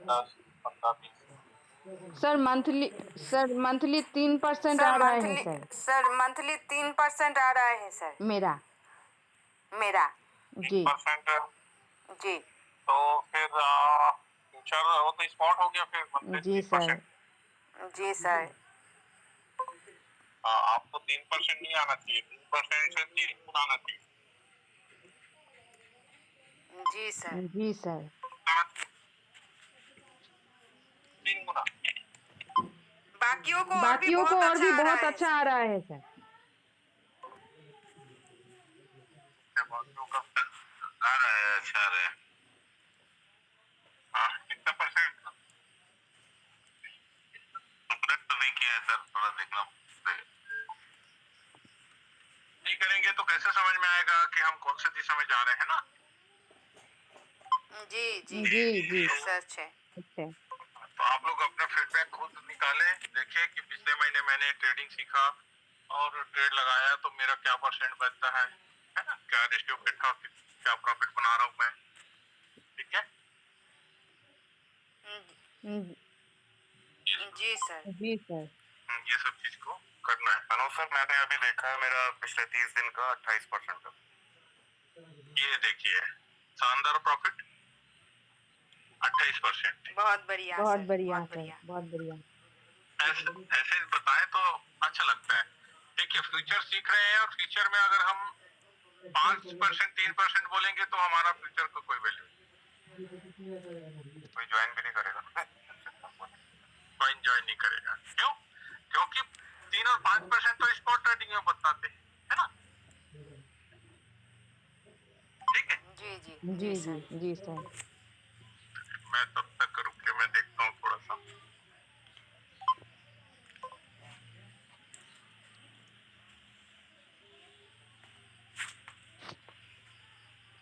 10, 15, 20। Sir monthly 3% आ रहा है sir. Sir monthly 3% आ रहा है सर। मेरा मेरा। जी 3%। जी तो फिर फ्यूचर वो तो स्पॉट हो गया फिर मंथली जी सर 3%। जी सर। आपको 3% नहीं आना चाहिए, 3% से 3 गुना आना चाहिए। जी सर। जी सर 3 गुना। बाकियों को और भी बाकियों को बहुत और अच्छा भी आ रहा बहुत है अच्छा सर। आ रहा है सर। बाकियों का आ रहा है, अच्छा आ रहा है। कितना परसेंट? कैलकुलेट तो नहीं किया है सर, थोड़ा देखना पड़ेगा। नहीं करेंगे तो कैसे समझ में आएगा कि हम कौन से दिशा में जा रहे हैं ना। जी जी जी जी सच है। अच्छा तो आप लोग अपना फीडबैक खुद निकालें, देखें कि पिछले महीने मैंने ट्रेडिंग सीखा और ट्रेड लगाया तो मेरा क्या परसेंट बनता है ना, क्या रेशियो बैठा, क्या प्रॉफिट बना रहा हूँ मैं। ठीक है। जी सर। जी सर ये सब चीज को करना है। अनु सर मैंने अभी देखा है मेरा पिछले 30 दिन का 28% का। ये देखिए शानदार प्रॉफिट 28%। बहुत बढ़िया बहुत सर, बढ़िया बहुत सर, बढ़िया। बहुत बढ़िया। ऐसे बताएं तो अच्छा लगता है। देखिए फ्यूचर सीख रहे हैं और फ्यूचर में अगर हम 5% 3% बोलेंगे तो हमारा फ्यूचर को कोई वैल्यू नहीं, कोई ज्वाइन भी नहीं करेगा। कोई ज्वाइन नहीं करेगा। क्यों? क्योंकि 3 और 5% तो स्पॉट ट्रेडिंग में बताते हैं, है ना। ठीक है। जी जी जी जी जी सर। जी सर मैं तब तक रुक के मैं देखता हूँ थोड़ा सा।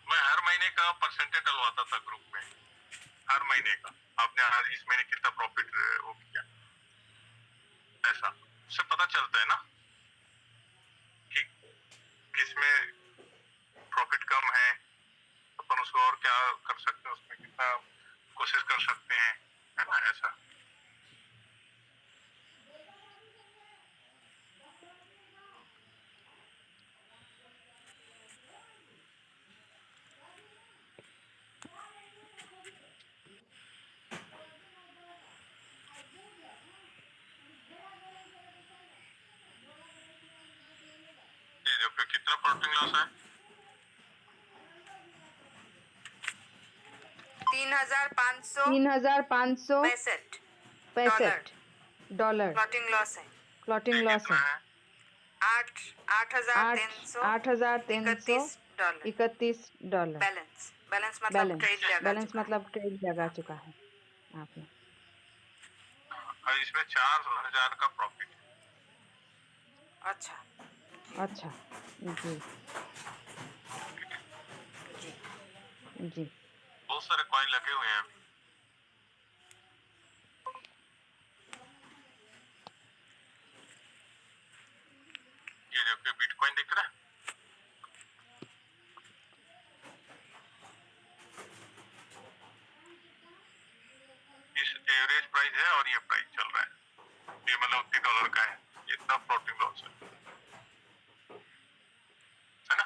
मैं हर महीने का परसेंटेज डलवाता था ग्रुप में, हर महीने का। आपने हर इस महीने कितना प्रॉफिट वो किया, ऐसा उससे पता चलता है ना कि किसमें प्रॉफिट कम है, अपन उसको और क्या कर सकते हैं, उसमें कितना कोशिश कर सकते हैं, है ना। ऐसा ये देखो कितना प्रॉफिट लॉस है। 3,500 3,565 डॉलर डॉलर फ्लोटिंग लॉस है। फ्लोटिंग ये लॉस कितना है। है? 8,331 डॉलर 8,331 डॉलर बैलेंस। बैलेंस मतलब ट्रेड बैलेंस लगा बैलेंस चुका है मतलब ट्रेड लगा चुका है आपने। और इसमें 4,000 का प्रॉफिट है। अच्छा अच्छा जी जी। जी बहुत सारे कॉइन लगे हुए हैं अभी। ये देखो बिटकॉइन दिख रहा है, इस एवरेज प्राइस है और ये प्राइस चल रहा है, ये मतलब $80 का है। इतना फ्लोटिंग लॉस है ना।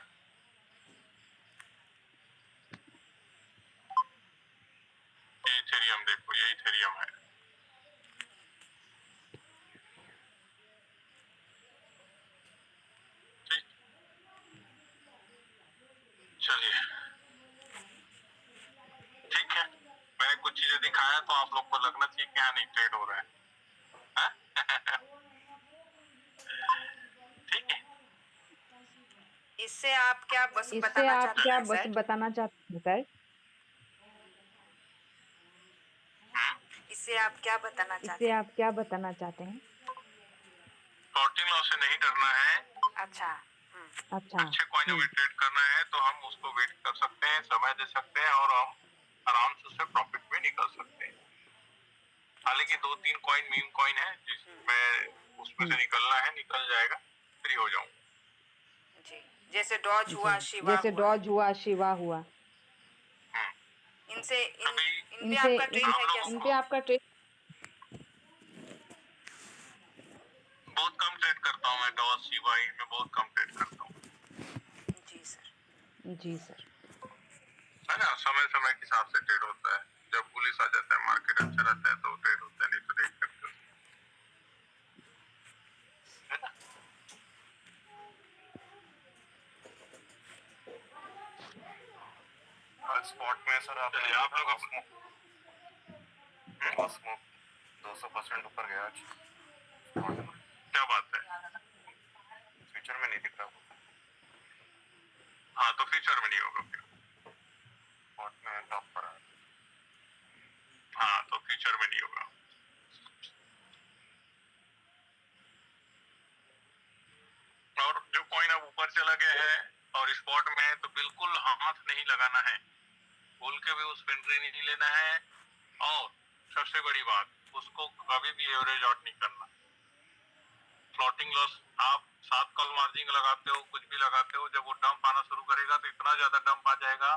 ये इथेरियम देखो, ये इथेरियम है। ठीक, चलिए ठीक है। मैंने कुछ चीजें दिखाया तो आप लोग को लगना चाहिए कि हाँ नहीं ट्रेड हो रहा है, हाँ? ठीक है। इससे आप क्या बस इससे बताना आप चाहते क्या हैं बस सर? बताना चाहते हैं सर? इससे आप क्या बताना चाहते इससे हैं? आप क्या बताना चाहते हैं? फ्लोटिंग लॉस से नहीं डरना है। अच्छा। अच्छा अच्छे कॉइन में ट्रेड करना है तो हम उसको वेट कर सकते हैं, समय दे सकते हैं और हम आराम से उससे प्रॉफिट में निकल सकते हैं। हालांकि 2-3 कॉइन मीम कॉइन है जिसमें उसमें से निकलना है, निकल जाएगा, फ्री हो जाऊंगा। जी जैसे डॉज जी हुआ, शिवा जैसे हुआ। डॉज हुआ, शिवा हुआ। इनसे कभी इन पे इनसे आपका ट्रेड है क्या इन सर? पे आपका ट्रेड बहुत कम ट्रेड करता हूँ मैं, डॉस शिबाई में बहुत कम ट्रेड करता हूँ, जी सर। जी सर। है ना। समय समय के हिसाब से ट्रेड होता है, जब पुलिस आ जाता है मार्केट अच्छा रहता है तो ट्रेड होता है, नहीं तो नहीं करते, है ना। आज स्पॉट में सर चलिए आप लोग अपने 200% ऊपर गया आज स्पॉट में। क्या बात है, फ्यूचर में नहीं दिख रहा, हाँ तो फ्यूचर में नहीं होगा फिर, स्पॉट में टॉप पर है। हाँ तो फ्यूचर में नहीं होगा। और जो कॉइन अब ऊपर चला गया है और स्पॉट में है तो बिल्कुल हाथ नहीं लगाना है, भूल के भी उस पे एंट्री नहीं लेना है, और सबसे बड़ी बात उसको कभी भी एवरेज आउट नहीं करना। फ्लोटिंग लॉस आप 7 कॉल मार्जिन लगाते हो, कुछ भी लगाते हो, जब वो डंप आना शुरू करेगा तो इतना ज्यादा डंप आ जाएगा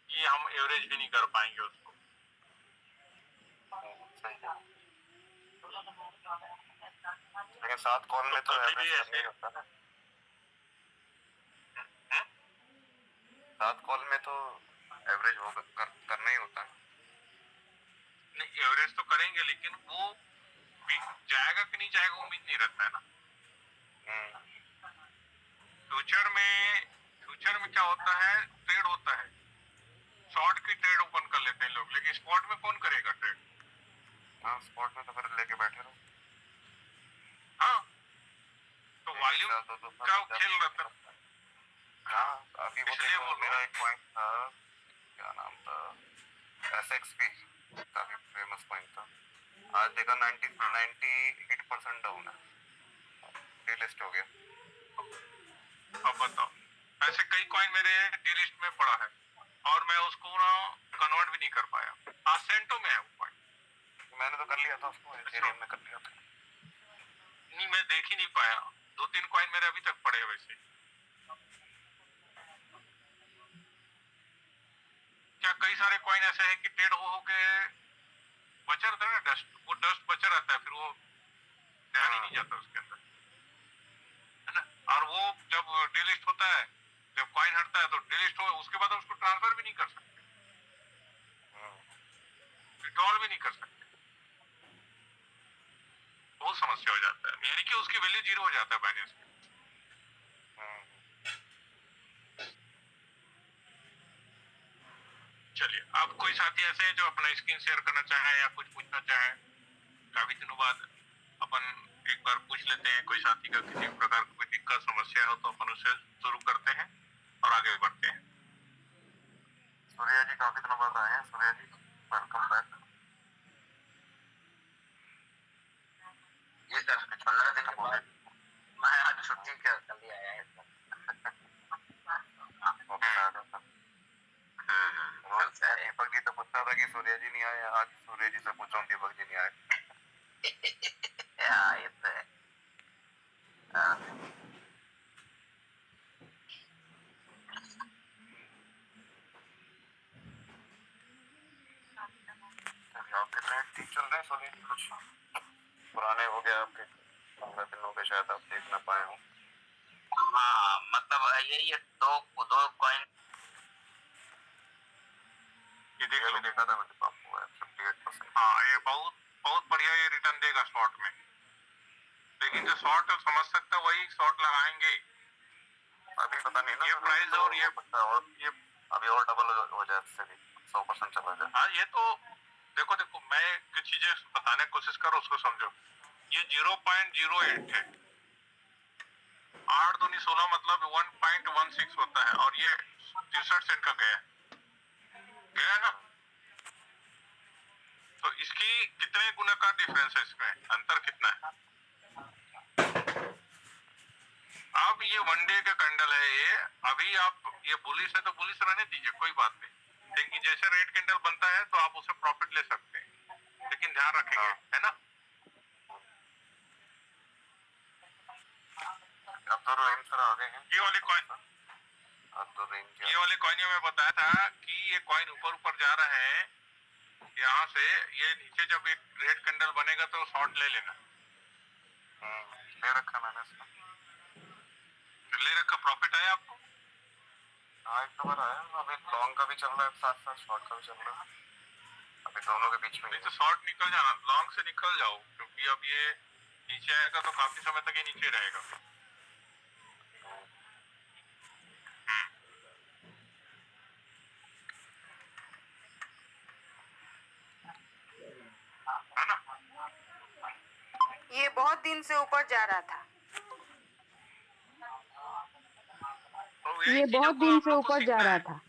कि हम एवरेज भी नहीं कर पाएंगे उसको। सही है, लेकिन 7 कॉल में तो कभी भी एवरेज ऐसे करना ही होता है ना। 7 कॉल में तो एवरेज होगा, करना ही होता है। नहीं, एवरेज तो करेंगे लेकिन वो भी जाएगा कि नहीं जाएगा उम्मीद नहीं रहता है ना। फ्यूचर में क्या होता है, ट्रेड होता है, शॉर्ट की ट्रेड ओपन कर लेते हैं लोग, लेकिन स्पॉट में कौन करेगा ट्रेड। हाँ, स्पॉट में तो फिर लेके बैठे रहो। हाँ तो वॉल्यूम का खेल रहता है। हाँ, अभी वो इसलिए देखो बोल रहा मेरा हूँ। एक पॉइंट था, क्या नाम था, SXP, काफी फेमस पॉइंट था। आज देखा 98% डाउन है, डिलिस्ट हो गया। अब बताओ, ऐसे कई कॉइन मेरे डी लिस्ट में पड़ा है और मैं उसको ना कन्वर्ट भी नहीं कर पाया। सेंटो में है वो कॉइन, मैंने तो कर लिया था उसको, एथेरियम में कर लिया था। नहीं मैं देख ही नहीं पाया, 2-3 कॉइन मेरे अभी तक पड़े हैं वैसे। क्या कई सारे कॉइन ऐसे हैं कि ट्रेड हो के बचा रहता है ना, डस्ट, वो डस्ट बचा रहता है, फिर वो ध्यान ही नहीं जाता उसके अंदर, है ना। और वो जब डिलिस्ट होता है, जब कॉइन हटता है तो डिलिस्ट हो, उसके बाद उसको ट्रांसफर भी नहीं कर सकते, विड्रॉल भी नहीं कर सकते, बहुत समस्या हो जाता है, यानी कि उसकी वैल्यू 0 हो जाता है बाइनेंस में। चलिए, आप कोई साथी ऐसे हैं जो अपना स्क्रीन शेयर करना चाहे या कुछ पूछना चाहे, काफी दिनों बाद अपन एक बार पूछ लेते हैं, कोई साथी का किसी प्रकार की कोई दिक्कत समस्या हो तो अपन उसे शुरू करते हैं और आगे बढ़ते हैं। सूर्या जी काफी दिनों बाद आए हैं। सूर्या जी, वेलकम बैक। ये सर 15 दिन हो गए, मैं आज छुट्टी कर लिया है। वापस आ गया था। रोज दीपक जी तो पूछता था कि सूर्या जी नहीं आए, आज सूर्य जी से पूछा हूँ दीपक जी नहीं आए। ये तो है। आपके ट्रेड ठीक चल रहे हैं सभी, कुछ पुराने हो गए आपके 15 दिन हो गए शायद आप देख ना पाए हो। हाँ मतलब ये दो दो कॉइन ये देख लो, देखा था मैंने, पापू है 58%। हाँ ये बहुत बहुत बढ़िया ये रिटर्न देगा शॉर्ट में, लेकिन जो शॉर्ट समझ सकता है वही शॉर्ट लगाएंगे। अभी पता नहीं ना ये प्राइस तो और ये अभी और डबल हो जाए, इससे भी 100% चला जाए। हाँ ये तो देखो देखो, मैं कुछ चीजें बताने की कोशिश करो, उसको समझो। ये 0.08 है, 8 दूनी 16 मतलब 1.16 होता है, और ये 63 सेंट का गया गया ना। तो इसकी कितने गुना का डिफरेंस है, इसमें अंतर कितना है। अब ये वनडे का कैंडल है, ये अभी आप ये बुलिश है तो बुलिश रहने दीजिए, कोई बात नहीं, लेकिन जैसे रेड कैंडल बनता है तो आप उसे प्रॉफिट ले सकते हैं, लेकिन ध्यान रखेंगे, है ना। अब्दुल रहीम सर आ गए हैं। ये वाले कॉइन, अब्दुल रहीम ये वाले कॉइन में बताया था कि ये कॉइन ऊपर ऊपर जा रहे हैं यहाँ से ये नीचे जब एक रेड कैंडल बनेगा तो शॉर्ट ले लेना। ले रखा मैंने इसका। ले रखा, प्रॉफिट आया आपको? हाँ, एक बार आया। अभी लॉन्ग का भी चल रहा है, साथ साथ शॉर्ट का भी चल रहा है। अभी दोनों के बीच में नहीं तो शॉर्ट निकल जाना, लॉन्ग से निकल जाओ, क्योंकि अब ये नीचे आएगा तो काफी समय तक ये नीचे रहेगा। है ना? ये बहुत दिन से ऊपर जा रहा था। तो ये यही चीजों बहुत को दिन आप से लोग को ऊपर जा सीखना रहा है। था।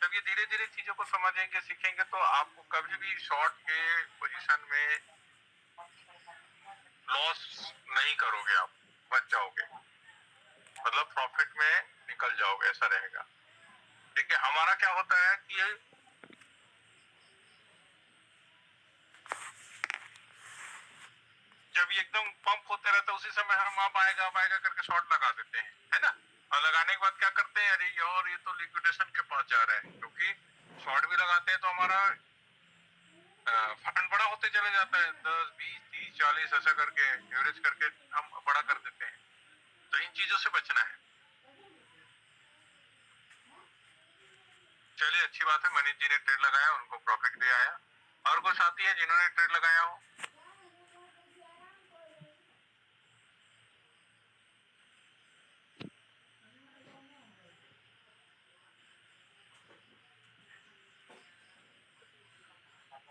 जब ये धीरे धीरे चीजों को समझेंगे सीखेंगे तो आपको कभी भी शॉर्ट के पोजीशन में लॉस नहीं करोगे, आप बच जाओगे, मतलब प्रॉफिट में निकल जाओगे, ऐसा रहेगा। देखिए हमारा क्या होता है कि जब ये एकदम पंप होते रहता है उसी समय हम अब आएगा करके शॉर्ट लगा देते हैं, है ना? और लगाने के बाद क्या करते हैं, अरे यार ये तो लिक्विडेशन के पास जा रहा है, क्योंकि शॉर्ट भी लगाते हैं तो हमारा फंड बड़ा होते चले जाता है, 10 20 30 40 ऐसा करके एवरेज करके हम बड़ा कर देते हैं। तो इन चीजों से बचना है। चलिए अच्छी बात है, मनीष जी ने ट्रेड लगाया, उनको प्रॉफिट भी आया। और कोई साथी है जिन्होंने ट्रेड लगाया हो?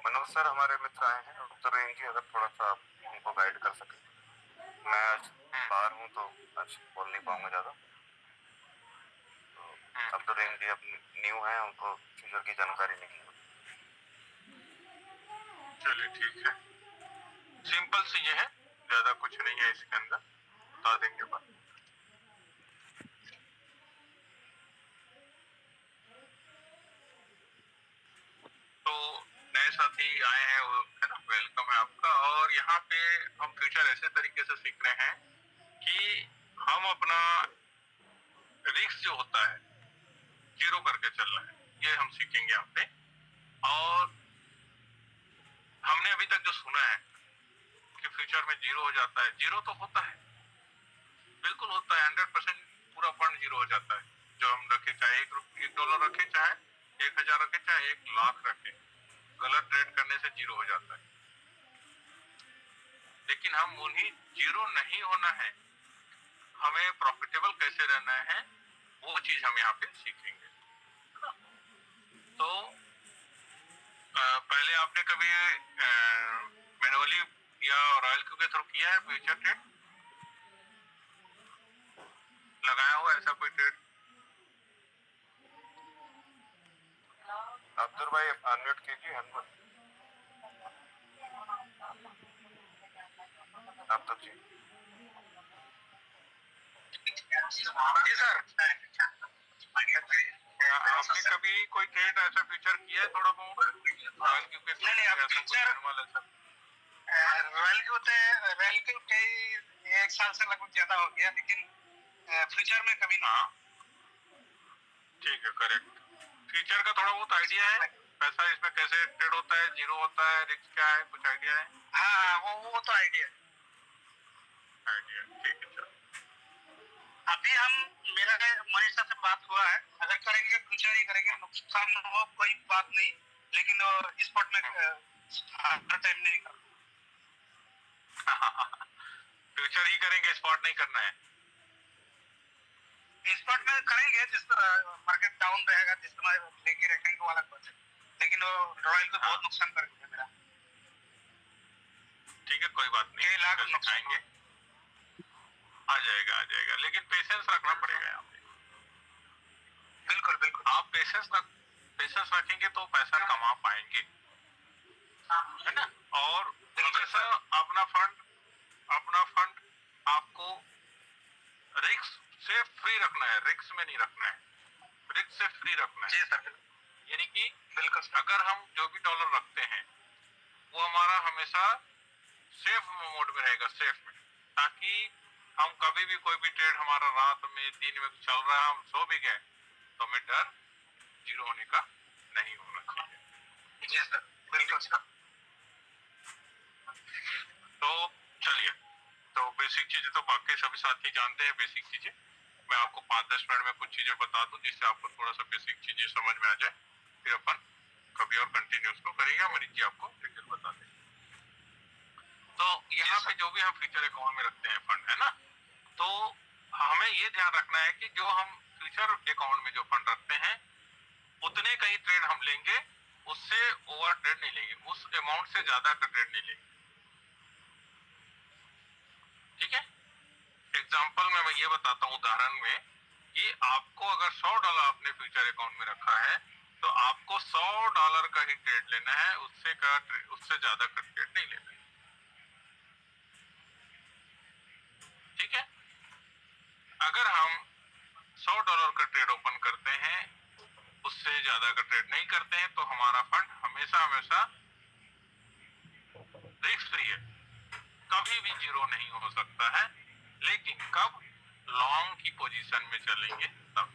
मनोज सर हमारे मित्र आए हैं, तो रहेंगे, अगर थोड़ा सा आप उनको गाइड कर सके। मैं आज बाहर हूँ तो आज बोल नहीं पाऊंगा ज़्यादा। तो अब तो रहेंगे, अब न्यू है, उनको फ्यूचर की जानकारी नहीं है। चलिए ठीक है, सिंपल सी ये है, ज्यादा कुछ नहीं है इसके अंदर, बता देंगे बात। तो नए साथी आए हैं वो, है ना, वेलकम है आपका। और यहाँ पे हम फ्यूचर ऐसे तरीके से सीख रहे हैं कि हम अपना रिस्क जो होता है जीरो करके चलना है, ये हम सीखेंगे यहाँ पे। और हमने अभी तक जो सुना है कि फ्यूचर में जीरो हो जाता है, जीरो तो होता है, बिल्कुल होता है, 100% पूरा फंड जीरो हो जाता है। जो हम रखे, चाहे $1 रखे, चाहे 1000 रखे, चाहे 1 लाख रखे, गलत ट्रेड करने से जीरो हो जाता है। लेकिन हम उन्हीं जीरो नहीं होना है, हमें प्रॉफिटेबल कैसे रहना है, वो चीज हम यहाँ पे सीखेंगे। तो पहले आपने कभी मैनुअली या रॉयल क्यू के थ्रू किया है फ्यूचर ट्रेड? लगाया हुआ ऐसा कोई ट्रेड? अब्दुल भाई अनम्यूट कीजिए। आप तो जी सर। आपने कभी कोई ट्रेड ऐसा फ्यूचर किया है थोड़ा बहुत रॉयल क्यू के थ्रू? नहीं, अब फ्यूचर रॉयल क्यू कई 1 साल से लगभग ज्यादा हो गया, लेकिन फ्यूचर में कभी ना। ठीक है, करेक्ट। फ्यूचर का थोड़ा बहुत आइडिया है, पैसा इसमें कैसे ट्रेड होता है, जीरो होता है, रिस्क क्या है, कुछ आइडिया है? हाँ, वो तो आइडिया। ठीक है, चलो। अभी हम मेरा मनीष सर से बात हुआ है, अगर करेंगे फ्यूचर ही करेंगे, नुकसान न हो कोई बात नहीं, लेकिन स्पॉट में हर टाइम नहीं कर। फ्यूचर ही करेंगे, स्पॉट नहीं करना है? स्पॉट में करेंगे, जिस मार्केट डाउन रहेगा, जिस समय लेके रखेंगे वाला कुछ, लेकिन वो रॉयल को बहुत नुकसान कर दिया मेरा। ठीक है, कोई बात नहीं, लाख सिखाएंगे, आ जाएगा, लेकिन पेशेंस रखना पड़ेगा यहाँ पे। बिल्कुल बिल्कुल। आप पेशेंस रखेंगे तो पैसा कमा पाएंगे, है ना? और हमेशा अपना फंड आपको रिस्क से फ्री रखना है, रिस्क में नहीं रखना है, रिस्क से फ्री रखना है। जी सर। यानी कि बिल्कुल अगर हम जो भी डॉलर रखते हैं वो हमारा हमेशा सेफ मोड में रहेगा, सेफ में, ताकि हम कभी भी कोई भी ट्रेड हमारा रात में दिन में चल रहा है, हम सो भी गए तो हमें डर जीरो होने का नहीं होना चाहिए। जी सर। बिल्कुल सर। तो चलिए, तो बेसिक चीजें तो बाकी सभी साथी जानते हैं। बेसिक चीजें मैं आपको 5-10 मिनट में कुछ चीजें बता दूं जिससे आपको थोड़ा सा बेसिक चीजें समझ में आ जाए, फिर अपन कभी और कंटिन्यू उसको करेंगे। अमरीत जी आपको डिटेल बता दें। तो यहाँ पे जो भी हम फ्यूचर अकाउंट में रखते हैं फंड, है ना, तो हमें ये ध्यान रखना है कि जो हम फ्यूचर अकाउंट में जो फंड रखते हैं उतने का ही ट्रेड हम लेंगे, उससे ओवर ट्रेड नहीं लेंगे, उस अमाउंट से ज्यादा का ट्रेड नहीं लेंगे। ठीक है, एग्जाम्पल में मैं ये बताता हूँ उदाहरण में कि आपको अगर $100 अपने फ्यूचर अकाउंट में रखा है तो आपको $100 का ही ट्रेड लेना है, उससे ज्यादा का ट्रेड नहीं लेना है। ठीक है, अगर हम $100 का ट्रेड ओपन करते हैं, उससे ज्यादा का ट्रेड नहीं करते हैं, तो हमारा फंड हमेशा हमेशा रिस्क फ्री है, कभी भी जीरो नहीं हो सकता है। लेकिन कब लॉन्ग की पोजीशन में चलेंगे तब,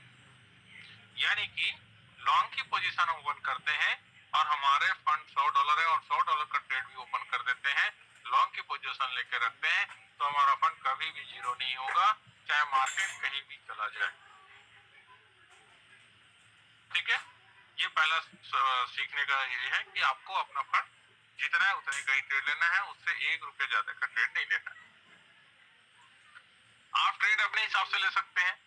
यानी कि लॉन्ग की पोजीशन ओपन करते हैं और हमारे फंड $100 है और $100 का ट्रेड भी ओपन कर देते हैं, लॉन्ग की पोजीशन लेके रखते हैं, तो हमारा फंड कभी भी जीरो नहीं होगा, चाहे मार्केट कहीं भी चला जाए। ठीक है, ये पहला सीखने का ये है कि आपको अपना फंड जितना है उतने का ही ट्रेड लेना है, उससे ₹1 ज्यादा का ट्रेड नहीं लेना है। आप ट्रेड अपने हिसाब से ले सकते हैं,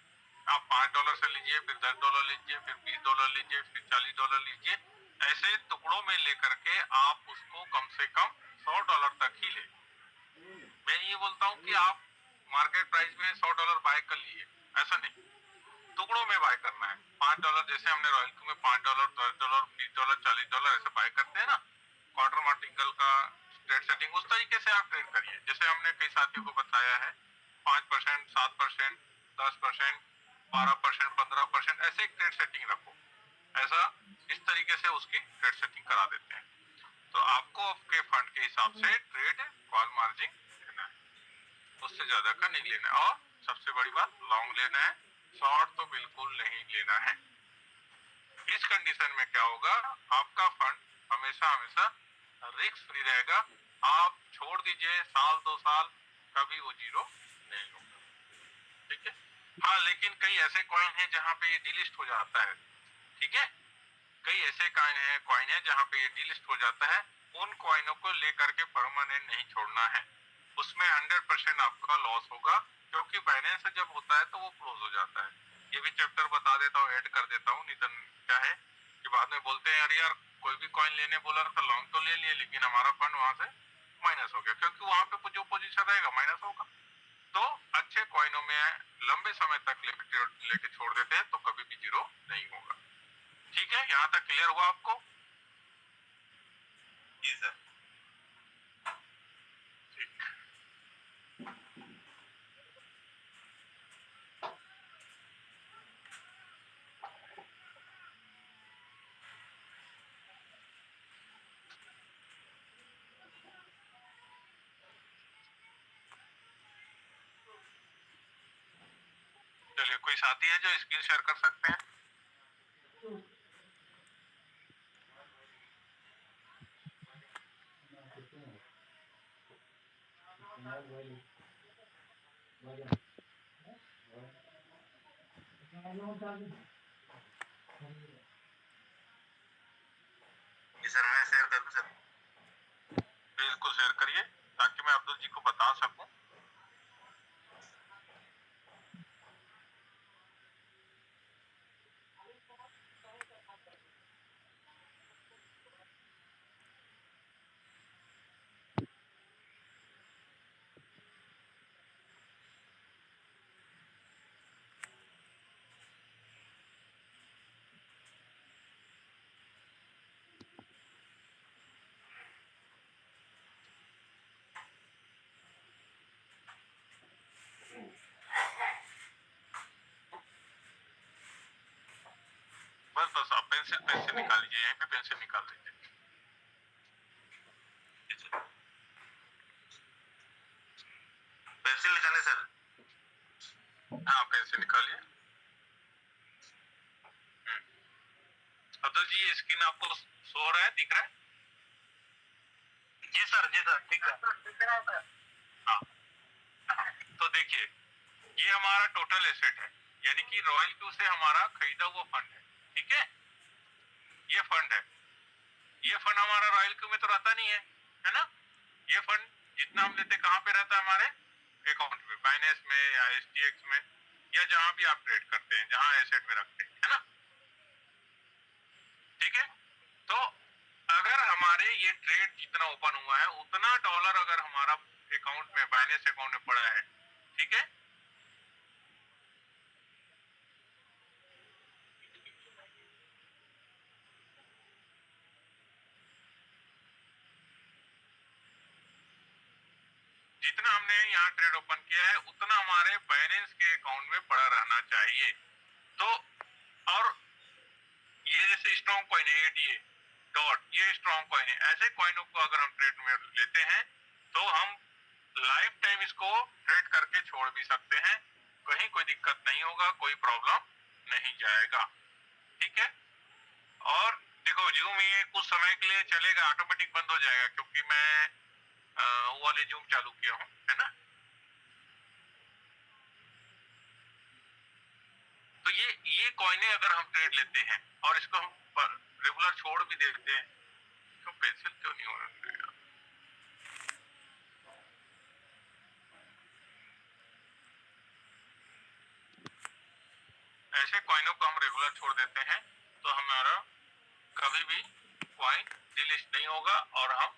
आप $5 से लीजिए, फिर $10 लीजिए, फिर $20 लीजिए, फिर $40 लीजिए, ऐसे टुकड़ों में लेकर के आप उसको कम से कम $100 तक ही ले। मैं ये बोलता हूँ कि आप मार्केट प्राइस में $100 बाय कर लिए, ऐसा नहीं, टुकड़ों में बाय करना है। $5 जैसे हमने रॉयल क्यू में $5, $10, $20, $40 ऐसे बाय करते हैं ना, क्वार्टर मार्टिंगल का ट्रेड सेटिंग, उस तरीके से आप ट्रेड करिए। जैसे हमने कई साथियों को बताया है, 5%, 7%, 10%, 12%, 15% ऐसे ट्रेड सेटिंग रखो, ऐसा इस तरीके से उसकी ट्रेड सेटिंग करा देते हैं। तो आपको आपके फंड के हिसाब से ट्रेड कॉल मार्जिन लेना है, उससे ज्यादा का नहीं लेना है। और सबसे बड़ी बात, लॉन्ग लेना है, शॉर्ट तो बिल्कुल नहीं लेना है। इस कंडीशन में क्या होगा, आपका फंड हमेशा हमेशा रिस्क फ्री रहेगा। आप छोड़ दीजिए साल 2 साल, कभी वो जीरो नहीं होगा। ठीक है, हाँ, लेकिन कई ऐसे कॉइन है जहाँ पे ये डिलिस्ट हो जाता है। ठीक है, कई ऐसे कॉइन है जहाँ पे ये डिलिस्ट हो जाता है, उन कॉइनों को लेकर के परमानेंट नहीं छोड़ना है, उसमें 100% आपका लॉस होगा, क्योंकि बाइनेंस से जब होता है तो वो क्लोज हो जाता है। ये भी चैप्टर बता देता हूँ, ऐड कर देता हूँ, नहीं तो क्या है कि बाद में बोलते हैं अरे यार कोई भी कॉइन लेने बोला था, लॉन्ग तो ले लिए लेकिन हमारा फंड वहां से माइनस हो गया, क्योंकि वहां पे जो पोजीशन रहेगा माइनस होगा। तो अच्छे कॉइनों में लंबे समय तक लेके छोड़ देते हैं तो कभी भी जीरो नहीं होगा। ठीक है, यहाँ तक क्लियर हुआ आपको? जी सर। ठीक, चलिए, कोई साथी है जो स्क्रीन शेयर कर सकते हैं? जी सर, मैं शेयर करूँ सर? बिल्कुल शेयर करिए ताकि मैं अब्दुल जी को बता सकूं। बस बस आप पेंसिल निकाल लीजिए, यहीं पे पेंसिल निकाल लीजिए। पेंसिल निकाले सर? हाँ, पेंसिल निकालिए। अब्दुल जी, ये स्क्रीन आपको शो हो रहा है, दिख रहा है? जी सर ठीक है। हाँ, तो देखिए ये हमारा टोटल एसेट है, यानी कि रॉयल क्यू से हमारा खरीदा हुआ फंड है, ठीक है। ये फंड है, ये फंड हमारा रॉयल क्यू में तो रहता नहीं है ना। ये फंड जितना हम लेते कहाँ पे रहता है, हमारे अकाउंट में, बाइनेंस में या एसटीएक्स में या जहां भी आप ट्रेड करते हैं, जहां एसेट में रखते हैं, है ना, ठीक है। तो अगर हमारे ये ट्रेड जितना ओपन हुआ है उतना डॉलर अगर हमारा अकाउंट में, बाइनेंस अकाउंट में पड़ा है, ठीक है, जितना हमने यहाँ ट्रेड ओपन किया है उतना हमारे बाइनेंस के अकाउंट में पड़ा रहना चाहिए। तो और ये जैसे स्ट्रॉन्ग कॉइन है एडीए डॉट, ये स्ट्रॉन्ग कॉइन है, ऐसे कॉइनों को अगर हम ट्रेड में लेते हैं तो हम लाइफ टाइम इसको ट्रेड करके छोड़ भी सकते हैं, कहीं कोई दिक्कत नहीं होगा, कोई प्रॉब्लम नहीं जाएगा, ठीक है। और देखो जूम ये कुछ समय के लिए चलेगा, ऑटोमेटिक बंद हो जाएगा क्योंकि मैं वो वाले जूम चालू किया हूँ, है ना। तो ये कॉइने अगर हम ट्रेड लेते हैं और इसको हम रेगुलर छोड़ भी देते हैं, तो पेंसिल क्यों नहीं हो रहा? ऐसे कॉइनों को हम रेगुलर छोड़ देते हैं तो हमारा कभी भी कॉइन डिलिस्ट नहीं होगा। और हम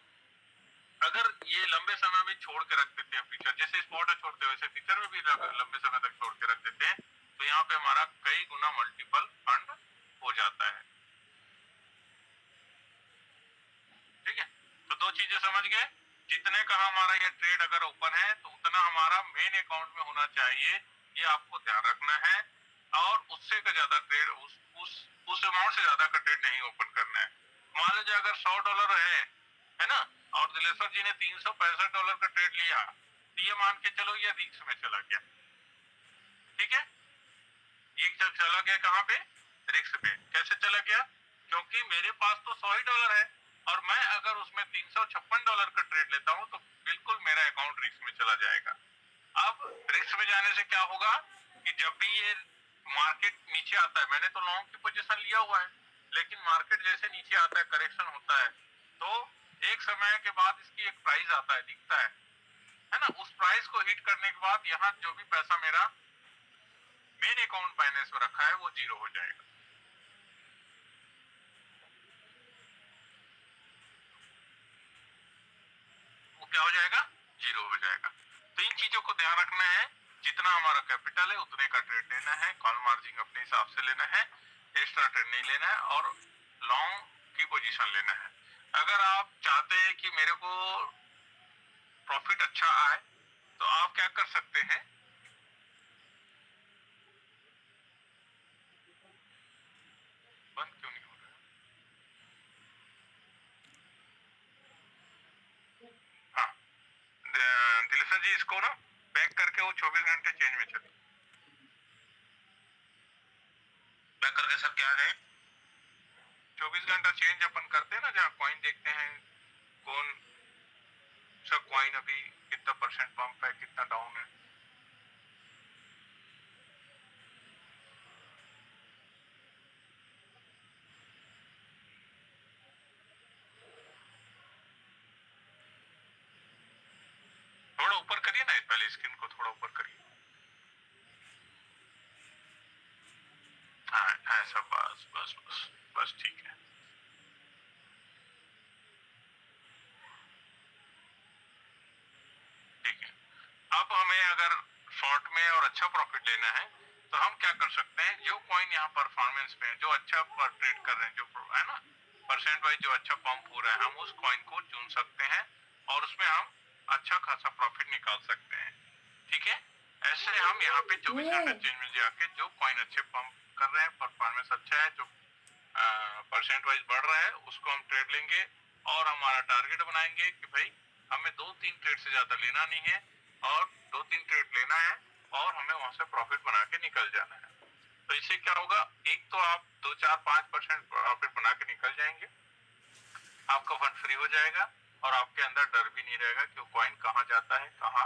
अगर ये लंबे समय में छोड़ के रख देते हैं फीचर, जैसे स्पॉट छोड़ते हैं वैसे फीचर में भी लंबे समय तक छोड़ के रख देते हैं, तो यहाँ पे हमारा कई गुना मल्टीपल फंड हो जाता है, ठीक है। तो दो चीजें समझ गए, जितने का हमारा ये ट्रेड अगर ओपन है तो उतना हमारा मेन अकाउंट में होना चाहिए, ये आपको ध्यान रखना है। और उससे का ज्यादा ट्रेड उस अमाउंट से ज्यादा का ट्रेड नहीं ओपन करना है। मान लीजिए अगर $100 है ना, और दिलेश्वर जी ने $365 का ट्रेड लिया, तो ये मान के चलो ये रिस्क में चला गया, ठीक है। ये चला गया कहाँ पे, रिस्क पे। कैसे चला गया, क्योंकि मेरे पास तो $100 है और मैं अगर उसमें $356 का ट्रेड लेता हूं तो बिल्कुल मेरा अकाउंट रिस्क में चला जाएगा। अब रिस्क में जाने से क्या होगा कि जब भी ये मार्केट नीचे आता है, मैंने तो लॉन्ग की पोजीशन लिया हुआ है, लेकिन मार्केट जैसे नीचे आता है, करेक्शन होता है, तो एक समय के बाद इसकी एक प्राइस आता है, दिखता है ना। उस प्राइस को हिट करने के बाद यहाँ जो भी पैसा मेरा मेन अकाउंट बाइनेंस में रखा है वो जीरो हो जाएगा। वो क्या हो जाएगा, जीरो हो जाएगा। तो इन चीजों को ध्यान रखना है, जितना हमारा कैपिटल है उतने का ट्रेड लेना है, कॉल मार्जिन अपने हिसाब से लेना है, एक्स्ट्रा ट्रेड नहीं लेना है और लॉन्ग की पोजीशन लेना है। अगर आप चाहते हैं कि मेरे को प्रॉफिट अच्छा आए तो आप क्या कर सकते हैं, बंद क्यों नहीं हो रहा है, हाँ दिलेश्वर जी इसको ना बैक करके वो 24 घंटे चेंज में चले, बैक करके सर क्या है, 24 घंटा चेंज अपन करते हैं ना, जहाँ कॉइन देखते हैं कौन सा कॉइन अभी कितना परसेंट पंप है, कितना डाउन है। थोड़ा ऊपर करिए ना, पहले स्क्रीन को थोड़ा ऊपर करिए, हाँ ऐसा, बस बस बस बस ठीक है। ठीक है, अब हमें अगर शॉर्ट में और अच्छा प्रॉफिट लेना है तो हम क्या कर सकते हैं, जो कॉइन यहाँ परफॉर्मेंस में जो अच्छा ट्रेड कर रहे हैं, जो है ना परसेंट वाइज जो अच्छा पंप हो रहा है, हम उस कॉइन को चुन सकते हैं और उसमें हम अच्छा खासा प्रॉफिट निकाल सकते हैं, ठीक है। ऐसे हम यहाँ पे 24 घंटे चेंज में जाके जो कॉइन अच्छे पंप कर रहे हैं, परफॉर्मेंस अच्छा है, जो परसेंट वाइज बढ़ रहा है, उसको हम ट्रेड लेंगे और हमारा टारगेट बनाएंगे कि भाई हमें 2-3 ट्रेड से ज्यादा लेना नहीं है और 2-3 ट्रेड लेना है और हमें वहां से प्रॉफिट बना के निकल जाना है। तो इससे क्या होगा, एक तो आप 2-4-5% प्रॉफिट बना के निकल जाएंगे, आपका फंड फ्री हो जाएगा और आपके अंदर डर भी नहीं रहेगा कि वो कॉइन कहाँ जाता है, कहाँ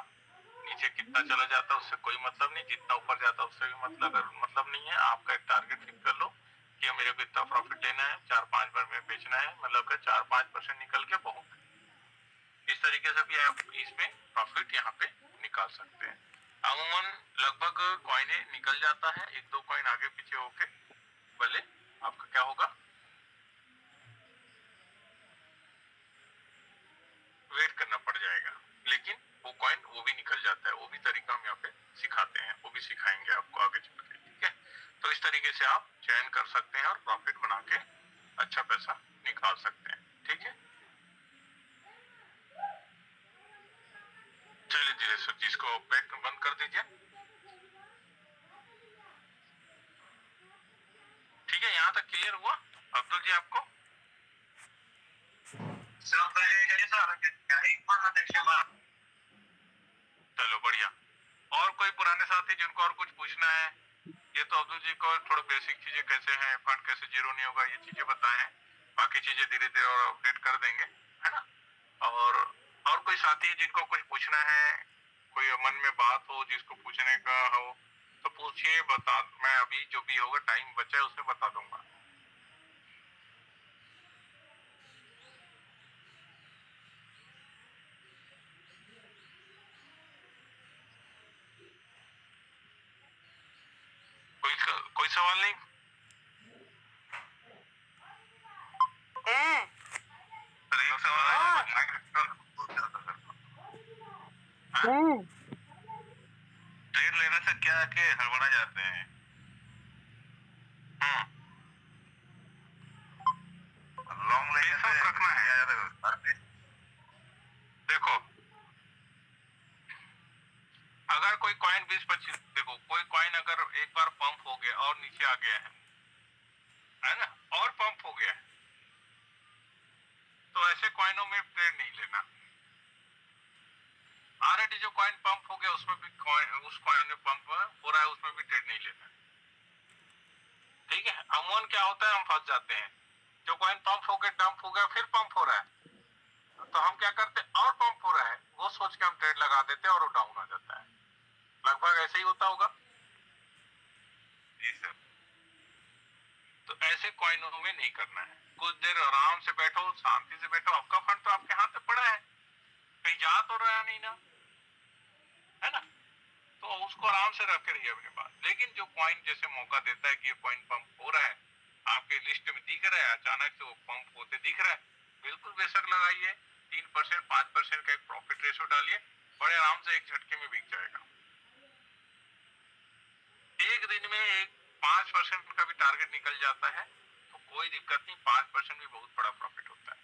नीचे कितना चला जाता है, उससे कोई मतलब नहीं, जितना ऊपर जाता है उससे भी मतलब नहीं है। आपका एक टारगेट फिक्स कर लो कि मेरे को इतना प्रॉफिट लेना है, 4-5 बार में बेचना है, मतलब 4-5% निकल के बहुत। इस तरीके से भी आप इसमें प्रॉफिट यहाँ पे निकाल सकते हैं। अमूमन लगभग कॉइन निकल जाता है, 1-2 कॉइन आगे पीछे होके, भले आपका क्या होगा, वेट करना पड़ जाएगा, लेकिन वो कॉइन वो भी निकल जाता है। वो भी तरीका हम यहाँ पे सिखाते हैं, वो भी सिखाएंगे आपको आगे चल के, ठीक है। तो इस तरीके से आप चयन कर सकते हैं और प्रॉफिट बना के अच्छा पैसा निकाल सकते हैं, ठीक है। चलिए धीरे सर जी, इसको बैक बंद कर दीजिए, ठीक है। यहाँ तक क्लियर हुआ अब्दुल जी आपको? चलो बढ़िया। और कोई पुराने साथी जिनको और कुछ पूछना है? ये तो अब्दुल जी को थोड़ा बेसिक चीजें कैसे हैं, फंड कैसे जीरो नहीं होगा, ये चीजें बताए हैं। बाकी चीजें धीरे धीरे और अपडेट कर देंगे, है ना। और कोई साथी है जिनको कुछ पूछना है, कोई मन में बात हो जिसको पूछने का हो तो पूछिए, बता, मैं अभी जो भी होगा टाइम बचा है उसमें बता दूंगा। कोई सवाल नहीं? हैं? सर एक सवाल हाँ। हैं? ट्रेड लेने से क्या कि हड़बड़ा जाते हैं? लॉन्ग लेने से रखना है। देखो, अगर कोई कॉइन 20-25, देखो कोई कॉइन अगर एक बार पंप हो गया और नीचे आ गया है ना, और पंप हो गया है, तो ऐसे कॉइनों में ट्रेड नहीं लेना। ऑलरेडी जो कॉइन पंप हो गया उसमें भी उस कॉइन में पंप हो रहा है, उसमें भी ट्रेड नहीं लेना, ठीक है। अमूमन क्या होता है, हम फंस जाते हैं, जो कॉइन पंप हो गया, डंप हो गया, फिर पंप हो रहा है, तो हम क्या करते हैं, और पंप हो रहा है वो सोच के हम ट्रेड लगा देते हैं और वो डाउन हो जाता है। लगभग ऐसे ही होता होगा जी सर। तो ऐसे कॉइनों में नहीं करना है। कुछ देर आराम से बैठो, शांति से बैठो, आपका फंड तो आपके हाथ में पड़ा है, कहीं जा तो रहा नहीं ना, है ना। तो उसको आराम से रख के रहिए अपने पास। लेकिन जो कॉइन जैसे मौका देता है कि ये कॉइन पंप हो रहा है, आपके लिस्ट में दिख रहा है, अचानक से वो पंप होते दिख रहा है, बिल्कुल बेशक लगाइए। 3% 5% का एक प्रॉफिट रेशो डालिए, बड़े आराम से एक झटके में बिक जाएगा। एक दिन में एक 5% का भी टारगेट निकल जाता है तो कोई दिक्कत नहीं, 5% भी बहुत बड़ा प्रॉफिट होता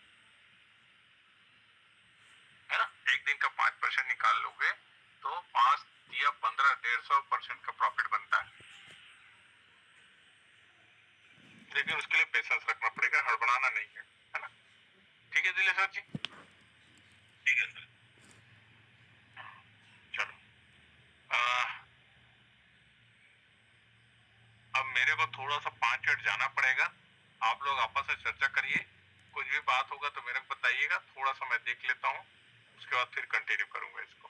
है ना। एक दिन का 5% निकाल लोगे तो 5 या 15 150% का प्रॉफिट बनता है। लेकिन उसके लिए पेशेंस रखना पड़ेगा, हड़बड़ाना नहीं है ना। ठीक है दिलेश्वर जी, ठीक है सर। चलो अब मेरे को थोड़ा सा 5 मिनट जाना पड़ेगा, आप लोग आपस में चर्चा करिए, कुछ भी बात होगा तो मेरे को बताइएगा, थोड़ा सा मैं देख लेता हूँ, उसके बाद फिर कंटिन्यू करूंगा इसको।